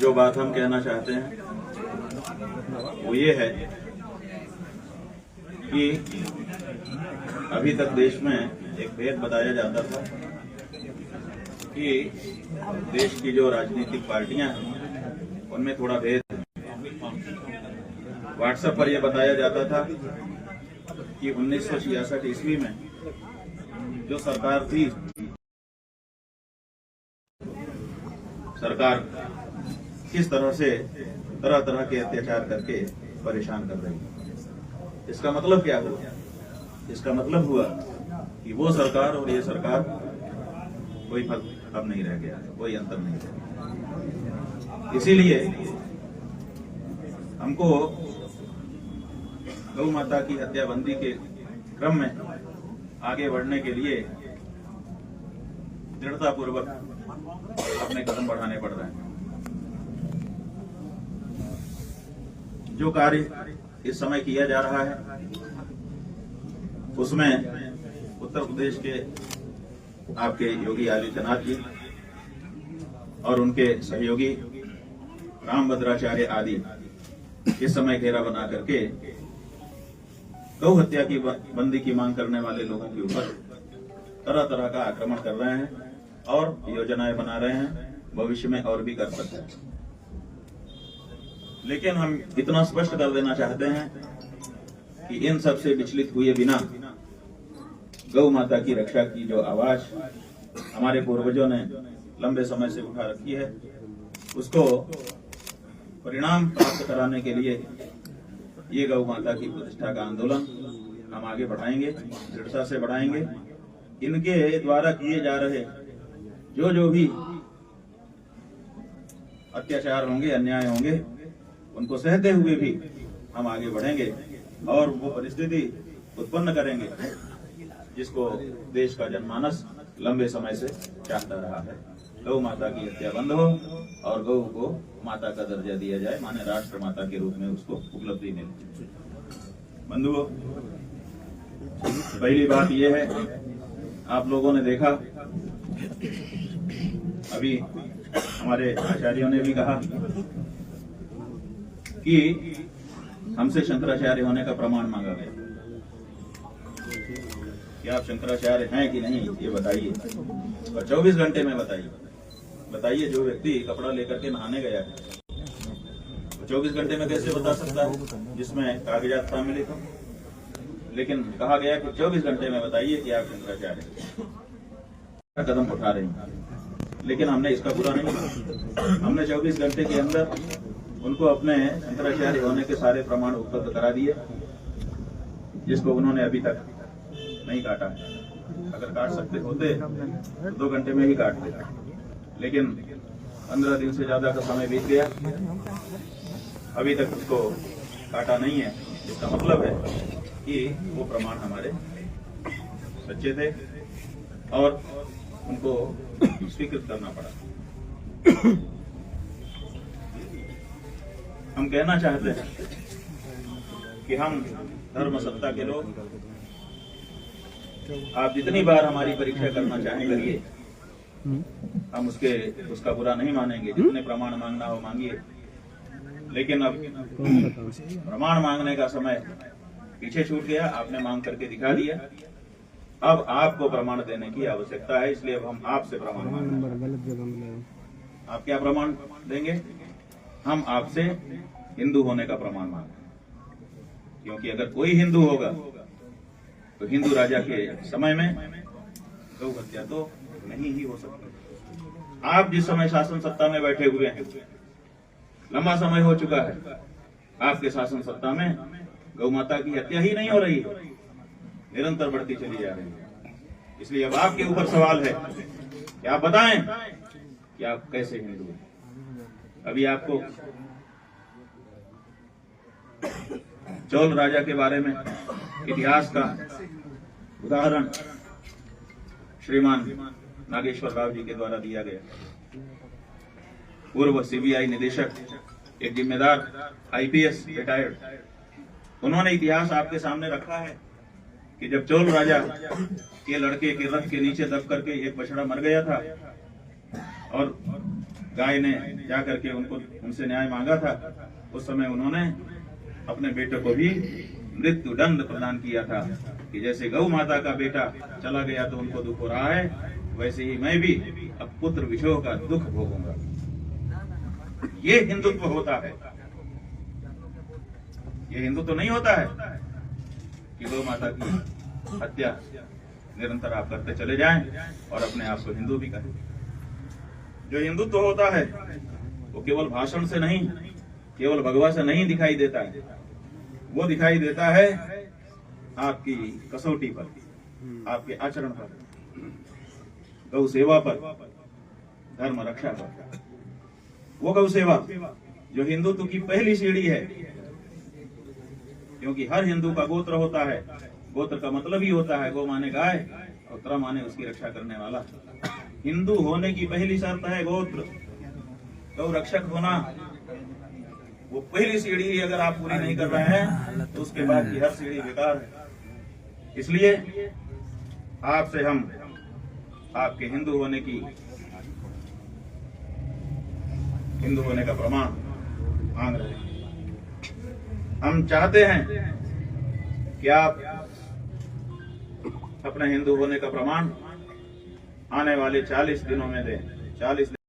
जो बात हम कहना चाहते हैं वो ये है कि अभी तक देश में एक भेद बताया जाता था कि देश की जो राजनीतिक पार्टियां हैं उनमें थोड़ा भेद है। व्हाट्सएप पर यह बताया जाता था कि 1966 ईस्वी में जो सरकार थी, सरकार किस तरह से तरह तरह के अत्याचार करके परेशान कर रही है। इसका मतलब क्या हुआ? इसका मतलब हुआ कि वो सरकार और ये सरकार कोई फर्क अब नहीं रह गया, कोई अंतर नहीं रह गया। इसीलिए हमको गौ माता की हत्याबंदी के क्रम में आगे बढ़ने के लिए दृढ़तापूर्वक अपने कदम बढ़ाने पड़ रहे हैं। जो कार्य इस समय किया जा रहा है उसमें उत्तर प्रदेश के आपके योगी आदित्यनाथ जी और उनके सहयोगी रामभद्राचार्य आदि इस समय घेरा बना करके गौ हत्या की बंदी की मांग करने वाले लोगों के ऊपर तरह तरह का आक्रमण कर रहे हैं और योजनाएं बना रहे हैं। भविष्य में और भी कर सकते हैं, लेकिन हम इतना स्पष्ट कर देना चाहते हैं कि इन सब से विचलित हुए बिना गौ माता की रक्षा की जो आवाज हमारे पूर्वजों ने लंबे समय से उठा रखी है, उसको परिणाम प्राप्त कराने के लिए ये गौ माता की प्रतिष्ठा का आंदोलन हम आगे बढ़ाएंगे, दृढ़ता से बढ़ाएंगे। इनके द्वारा किए जा रहे जो भी अत्याचार होंगे, अन्याय होंगे, उनको सहते हुए भी हम आगे बढ़ेंगे और वो परिस्थिति उत्पन्न करेंगे जिसको देश का जनमानस लंबे समय से चाहता रहा है। गौ माता की हत्या बंद हो और गौ को माता का दर्जा दिया जाए, माने राष्ट्र माता के रूप में उसको उपलब्धि मिले। बंधुओं, पहली बात यह है, आप लोगों ने देखा अभी हमारे आचार्यों ने भी कहा कि हमसे शंकराचार्य होने का प्रमाण मांगा गया कि आप शंकराचार्य हैं कि नहीं ये बताइए, और 24 घंटे में बताइए। जो व्यक्ति कपड़ा लेकर के नहाने गया है वो 24 घंटे में कैसे बता सकता है जिसमें कागजात सम्मिलित हो? लेकिन कहा गया कि 24 घंटे में बताइए कि आप शंकराचार्य कदम उठा रहे हैं। लेकिन हमने इसका बुरा नहीं किया, हमने 24 घंटे के अंदर उनको अपने शंकराचार्य होने के सारे प्रमाण उपलब्ध करा दिए, जिसको उन्होंने अभी तक नहीं काटा है। अगर काट सकते होते तो 2 घंटे में ही काट देते, लेकिन 15 दिन से ज्यादा का समय बीत गया, अभी तक उसको काटा नहीं है। इसका मतलब है कि वो प्रमाण हमारे सच्चे थे और उनको स्वीकृत करना पड़ा। हम कहना चाहते हैं कि हम धर्म सत्ता के लोग, आप जितनी बार हमारी परीक्षा करना चाहें करिए, हम उसका बुरा नहीं मानेंगे। जितने प्रमाण मांगना हो मांगिए, लेकिन अब प्रमाण मांगने का समय पीछे छूट गया। आपने मांग करके दिखा दिया, अब आपको प्रमाण देने की आवश्यकता है। इसलिए अब हम आपसे प्रमाण मांगेंगे। आप क्या प्रमाण देंगे? हम आपसे हिंदू होने का प्रमाण मांगेंगे, क्योंकि अगर कोई हिंदू होगा तो हिंदू राजा के समय में गौ हत्या तो नहीं ही हो सकती। आप जिस समय शासन सत्ता में बैठे हुए हैं, लंबा समय हो चुका है, आपके शासन सत्ता में गौ माता की हत्या ही नहीं हो रही है, निरंतर बढ़ती चली जा रही है। इसलिए अब आपके ऊपर सवाल है कि आप बताएं कि आप कैसे हिंदू हैं। अभी आपको चोल राजा के बारे में इतिहास का उदाहरण श्रीमान नागेश्वर राव जी के द्वारा दिया गया। पूर्व सीबीआई निदेशक, एक जिम्मेदार आईपीएस रिटायर्ड, उन्होंने इतिहास आपके सामने रखा है कि जब चोल राजा के लड़के के रथ के नीचे दब करके एक बछड़ा मर गया था और गाय ने जाकर के उनसे न्याय मांगा था, उस समय उन्होंने अपने बेटे को भी मृत्यु दंड प्रदान किया था कि जैसे गौ माता का बेटा चला गया तो उनको दुख हो रहा है, वैसे ही मैं भी अब पुत्र विशोह का दुख भोगूंगा। ये हिंदुत्व होता है। ये हिंदुत्व नहीं होता है कि गौ माता की हत्या निरंतर आप करते चले जाएं और अपने आप को हिंदू भी कहें। जो हिंदुत्व होता है वो केवल भाषण से नहीं, केवल भगवा से नहीं दिखाई देता है, वो दिखाई देता है आपकी कसौटी पर, आपके आचरण पर, गौ सेवा पर, धर्म रक्षा पर। वो गौ सेवा जो हिंदुत्व की पहली सीढ़ी है, क्योंकि हर हिंदू का गोत्र होता है। गोत्र का मतलब ही होता है गौ माने गाय और त्र माने उसकी रक्षा करने वाला। हिंदू होने की पहली शर्त है गोत्र, गौ रक्षक होना। वो पहली सीढ़ी अगर आप पूरी नहीं कर रहे हैं तो उसके बाद की हर सीढ़ी बेकार है। इसलिए आपसे हम आपके हिंदू होने का प्रमाण मांग रहे हैं। हम चाहते हैं कि आप अपने हिंदू होने का प्रमाण आने वाले 40 दिनों में दें। 40